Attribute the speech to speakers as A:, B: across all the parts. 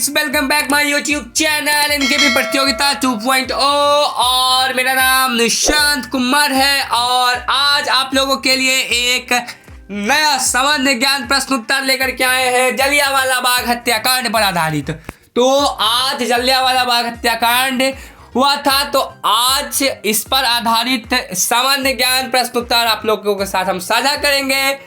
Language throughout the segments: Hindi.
A: Guys, welcome back my YouTube channel NKB प्रतियोगिता 2.0 और मेरा नाम निशांत कुमार है। और आज आप लोगों के लिए एक नया सामान्य ज्ञान प्रश्न उत्तर लेकर के आए हैं जलियांवाला बाग हत्याकांड पर आधारित। तो आज जलियांवाला बाग हत्याकांड हुआ था, तो आज इस पर आधारित सामान्य ज्ञान प्रश्न उत्तर आप लोगों के साथ हम साझा करेंगे।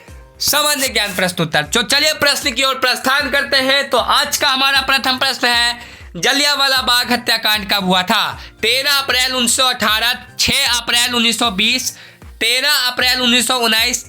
A: सामान्य ज्ञान प्रश्न उत्तर। तो चलिए प्रश्न की ओर प्रस्थान करते हैं। तो आज का हमारा प्रथम प्रश्न है, जलियांवाला बाग हत्याकांड कब हुआ था? 13 अप्रैल 1918, 6 अप्रैल 1920, 13 अप्रैल 1919,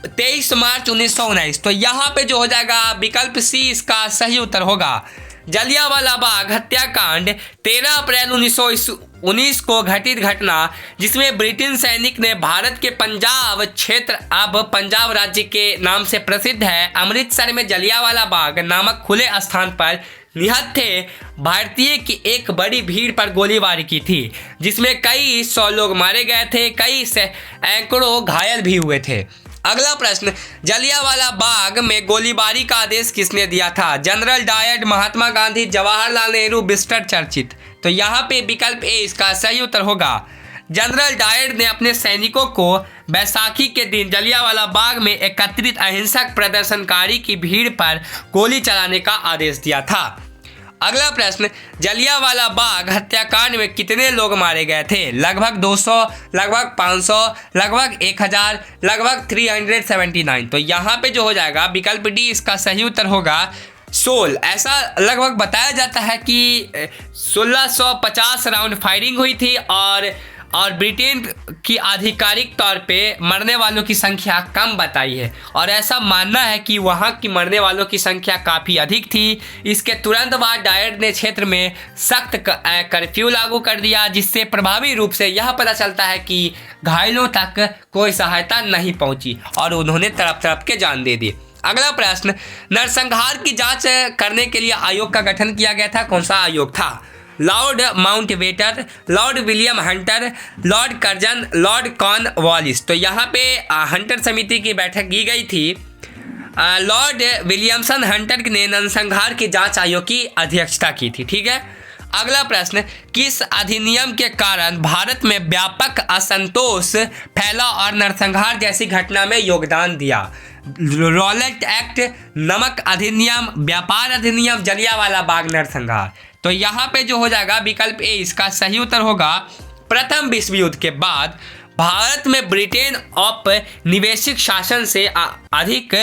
A: 23 मार्च 1919। तो यहाँ पे जो हो जाएगा विकल्प सी इसका सही उत्तर होगा। जलियांवाला बाग हत्याकांड 13 अप्रैल 1919 को घटित घटना, जिसमें ब्रिटिश सैनिक ने भारत के पंजाब क्षेत्र, अब पंजाब राज्य के नाम से प्रसिद्ध है, अमृतसर में जलियांवाला बाग नामक खुले स्थान पर निहत्थे भारतीय की एक बड़ी भीड़ पर गोलीबारी की थी, जिसमें कई 100 लोग मारे गए थे, कई सैकड़ों घायल भी हुए थे। अगला प्रश्न, जलियांवाला बाग में गोलीबारी का आदेश किसने दिया था? General Dyer, Mahatma Gandhi, Jawaharlal Nehru, Winston Churchill. तो यहाँ पे विकल्प ए इसका सही उत्तर होगा। जनरल डायर ने अपने सैनिकों को बैसाखी के दिन जलियांवाला बाग में एकत्रित अहिंसक प्रदर्शनकारी की भीड़ पर गोली चलाने का आदेश दिया था। अगला प्रश्न, जलियांवाला बाग हत्याकांड में कितने लोग मारे गए थे? लगभग 200, लगभग 500, लगभग 1000, लगभग 379। तो यहाँ पे जो हो जाएगा विकल्प डी इसका सही उत्तर होगा 16। ऐसा लगभग बताया जाता है कि 1650 राउंड फायरिंग हुई थी और ब्रिटेन की आधिकारिक तौर पे मरने वालों की संख्या कम बताई है, और ऐसा मानना है कि वहाँ की मरने वालों की संख्या काफ़ी अधिक थी। इसके तुरंत बाद डायर ने क्षेत्र में सख्त कर्फ्यू लागू कर दिया, जिससे प्रभावी रूप से यह पता चलता है कि घायलों तक कोई सहायता नहीं पहुँची और उन्होंने तड़प तड़प के जान दे दी। अगला प्रश्न, नरसंहार की जाँच करने के लिए आयोग का गठन किया गया था। कौन सा आयोग था? Lord Mountbatten, Lord William Hunter, Lord Curzon, Lord Cornwallis. तो यहाँ पे हंटर समिति की बैठक की गई थी। लॉर्ड विलियमसन हंटर ने नरसंहार की जांच आयोग की अध्यक्षता की थी। ठीक है। अगला प्रश्न, किस अधिनियम के कारण भारत में व्यापक असंतोष फैला और नरसंहार जैसी घटना में योगदान दिया? रॉलेट एक्ट, नमक अधिनियम, व्यापार अधिनियम, जलियांवाला बाग नरसंहार। तो यहाँ पे जो हो जाएगा विकल्प ए इसका सही उत्तर होगा। प्रथम विश्व युद्ध के बाद भारत में ब्रिटेन औपनिवेशिक शासन से अधिक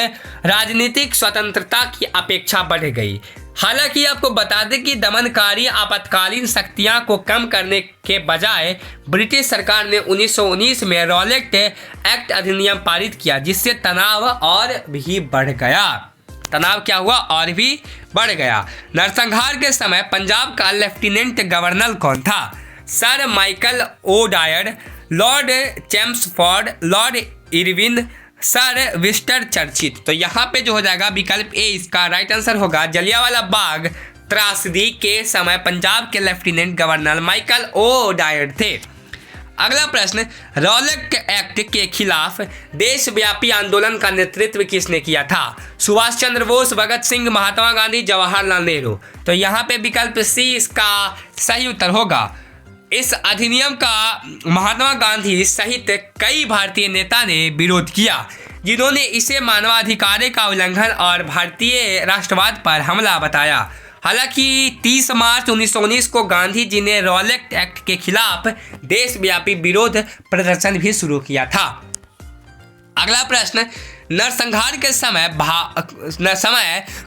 A: राजनीतिक स्वतंत्रता की अपेक्षा बढ़ गई। हालांकि आपको बता दें कि दमनकारी आपातकालीन शक्तियां को कम करने के बजाय ब्रिटिश सरकार ने 1919 में रॉलेट एक्ट अधिनियम पारित किया, जिससे तनाव और भी बढ़ गया। तनाव क्या हुआ? और भी बढ़ गया। नरसंहार के समय पंजाब का लेफ्टिनेंट गवर्नर कौन था? Sir Michael O Dyer, Lord Chelmsford, Lord Irwin, sir Winston Churchill. तो यहाँ पे जो हो जाएगा विकल्प ए इसका राइट आंसर होगा। जलियांवाला बाग त्रासदी के समय पंजाब के lieutenant governor Michael O Dyer थे। अगला प्रश्न, रॉलेट एक्ट के खिलाफ देशव्यापी आंदोलन का नेतृत्व किसने किया था? सुभाष चंद्र बोस, भगत सिंह, महात्मा गांधी, जवाहरलाल नेहरू। तो यहाँ पे विकल्प सी इसका सही उत्तर होगा। इस अधिनियम का महात्मा गांधी सहित कई भारतीय नेता ने विरोध किया, जिन्होंने इसे मानवाधिकारों का उल्लंघन और भारतीय राष्ट्रवाद पर हमला बताया। हालांकि 30 मार्च 1919 को गांधी जी ने रॉलेट एक्ट के खिलाफ देशव्यापी विरोध प्रदर्शन भी शुरू किया था। अगला प्रश्न, नरसंहार के समय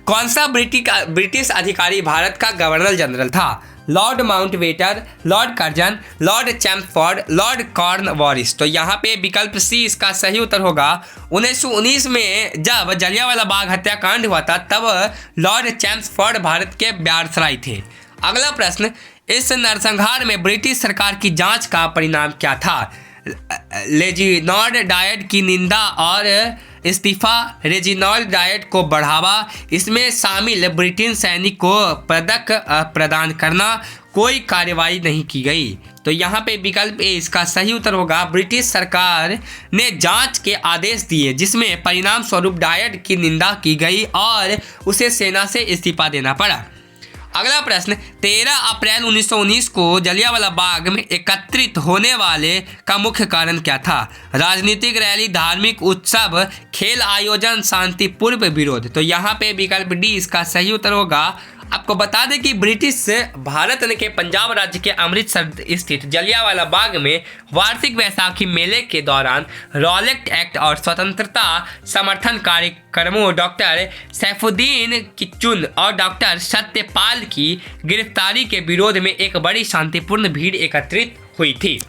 A: कौन सा ब्रिटिश अधिकारी भारत का गवर्नर जनरल था? Lord Mountbatten, Lord Curzon, Lord Chelmsford, Lord Cornwallis. तो यहाँ पे विकल्प सी इसका सही उत्तर होगा। 1919 में जब जलियांवाला बाग हत्याकांड हुआ था, तब लॉर्ड चैम्सफोर्ड भारत के वायसराय थे। अगला प्रश्न, इस नरसंहार में ब्रिटिश सरकार की जांच का परिणाम क्या था? रेजिनाल्ड डायर की निंदा और इस्तीफा, रेजिनाल्ड डायर को बढ़ावा, इसमें शामिल ब्रिटिश सैनिक को पदक प्रदान करना, कोई कार्रवाई नहीं की गई। तो यहाँ पे विकल्प ए इसका सही उत्तर होगा। ब्रिटिश सरकार ने जांच के आदेश दिए, जिसमें परिणाम स्वरूप डायर की निंदा की गई और उसे सेना से इस्तीफा देना पड़ा। अगला प्रश्न, 13 अप्रैल 1919 को जलियांवाला बाग में एकत्रित होने वाले का मुख्य कारण क्या था? राजनीतिक रैली, धार्मिक उत्सव, खेल आयोजन, शांतिपूर्ण विरोध। तो यहाँ पे विकल्प डी इसका सही उत्तर होगा। आपको बता दें कि ब्रिटिश भारत के पंजाब राज्य के अमृतसर स्थित जलियांवाला बाग में वार्षिक वैसाखी मेले के दौरान रॉलेट एक्ट और स्वतंत्रता समर्थन कार्यक्रमों, डॉक्टर सैफुद्दीन किच्चून और डॉक्टर सत्यपाल की गिरफ्तारी के विरोध में एक बड़ी शांतिपूर्ण भीड़ एकत्रित हुई थी।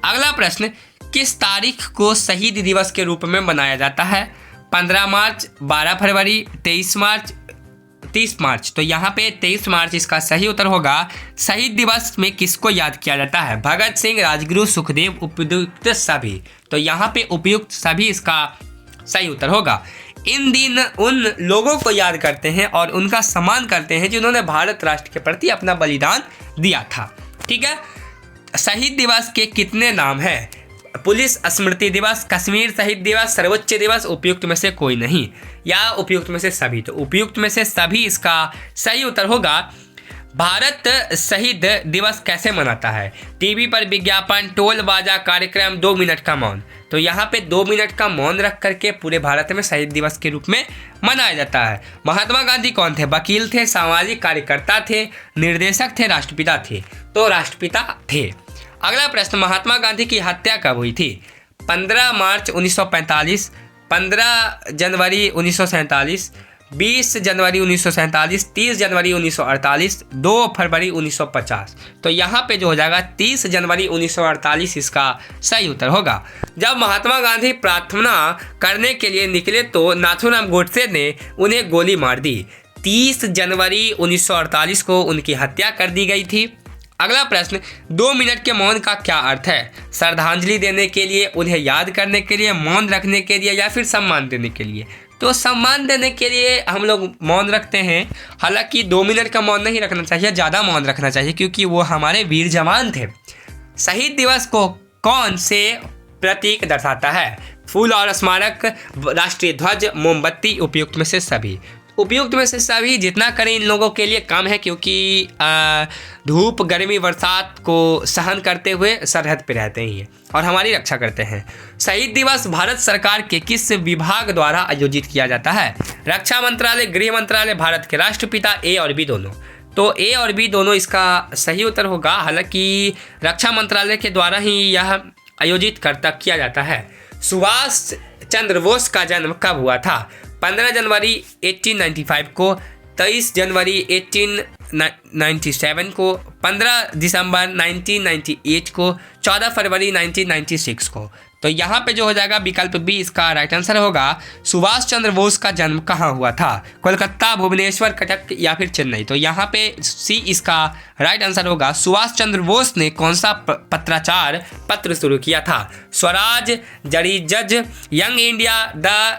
A: अगला प्रश्न, किस तारीख को शहीद दिवस के रूप में मनाया जाता है? 15 मार्च, 12 फरवरी, 23 मार्च, 30 मार्च। तो यहाँ पे 23 मार्च इसका सही उत्तर होगा। शहीद दिवस में किसको याद किया जाता है? भगत सिंह, राजगुरु, सुखदेव, उपयुक्त सभी। तो यहाँ पे उपयुक्त सभी इसका सही उत्तर होगा। इन दिन उन लोगों को याद करते हैं और उनका सम्मान करते हैं जिन्होंने भारत राष्ट्र के प्रति अपना बलिदान दिया था। ठीक है, शहीद दिवस के कितने नाम हैं? पुलिस स्मृति दिवस, कश्मीर शहीद दिवस, सर्वोच्च दिवस, उपयुक्त में से कोई नहीं, या उपयुक्त में से सभी। तो उपयुक्त में से सभी इसका सही उत्तर होगा। भारत शहीद दिवस कैसे मनाता है? टीवी पर विज्ञापन, टोल बाजा, कार्यक्रम, 2 मिनट का मौन। तो यहाँ पे 2 मिनट का मौन रख करके पूरे भारत में शहीद दिवस के रूप में मनाया जाता है। महात्मा गांधी कौन थे? वकील थे, सामाजिक कार्यकर्ता थे, निर्देशक थे, राष्ट्रपिता थे? तो राष्ट्रपिता थे। अगला प्रश्न, महात्मा गांधी की हत्या कब हुई थी? 15 मार्च 1945, 15 जनवरी 1947, 20 जनवरी 1947, 30 जनवरी 1948, 2 फरवरी 1950। तो यहाँ पे जो हो जाएगा 30 जनवरी 1948 इसका सही उत्तर होगा। जब महात्मा गांधी प्रार्थना करने के लिए निकले तो नाथूराम गोडसे ने उन्हें गोली मार दी। 30 जनवरी 1948 को उनकी हत्या कर दी गई थी। अगला प्रश्न, 2 मिनट के मौन का क्या अर्थ है? श्रद्धांजलि देने के लिए, उन्हें याद करने के लिए, मौन रखने के लिए, या फिर सम्मान देने के लिए? तो सम्मान देने के लिए हम लोग मौन रखते हैं। हालांकि 2 मिनट का मौन नहीं रखना चाहिए, ज़्यादा मौन रखना चाहिए, क्योंकि वो हमारे वीर जवान थे। शहीद दिवस को कौन से प्रतीक दर्शाता है? फूल और स्मारक, राष्ट्रीय ध्वज, मोमबत्ती, उपयुक्त में से सभी। उपयुक्त में से सभी जितना करें इन लोगों के लिए कम है, क्योंकि धूप, गर्मी, बरसात को सहन करते हुए सरहद पे रहते हैं और हमारी रक्षा करते हैं। शहीद दिवस भारत सरकार के किस विभाग द्वारा आयोजित किया जाता है? रक्षा मंत्रालय, गृह मंत्रालय, भारत के राष्ट्रपिता, ए और बी दोनों। तो ए और बी दोनों इसका सही उत्तर होगा। हालांकि रक्षा मंत्रालय के द्वारा ही यह आयोजित किया जाता है। सुभाष चंद्र बोस का जन्म कब हुआ था? 15 जनवरी 1895 को, 23 जनवरी 1897 को, 15 दिसंबर 1998 को, 14 फरवरी 1996 को। तो यहाँ पे जो हो जाएगा विकल्प बी इसका राइट आंसर होगा। सुभाष चंद्र बोस का जन्म कहाँ हुआ था? कोलकाता, भुवनेश्वर, कटक या फिर चेन्नई? तो यहाँ पे सी इसका राइट आंसर होगा। सुभाष चंद्र बोस ने कौन सा पत्राचार पत्र शुरू किया था? स्वराज, जरीजज, यंग इंडिया, द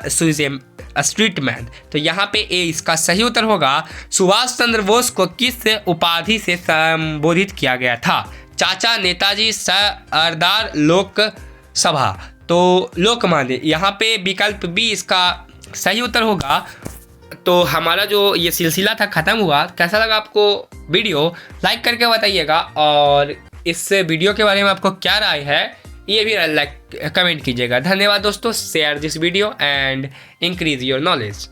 A: स्ट्रीटमैन? तो यहाँ पे ए इसका सही उत्तर होगा। सुभाष चंद्र बोस को किस उपाधि से संबोधित किया गया था? चाचा, नेताजी, सरदार, लोक सभा? तो लोकमान्य। यहाँ पे विकल्प बी इसका सही उत्तर होगा। तो हमारा जो ये सिलसिला था ख़त्म हुआ। कैसा लगा आपको वीडियो? लाइक करके बताइएगा, और इस वीडियो के बारे में आपको क्या राय है ये भी लाइक कमेंट कीजिएगा। धन्यवाद दोस्तों। Share this video and increase your knowledge.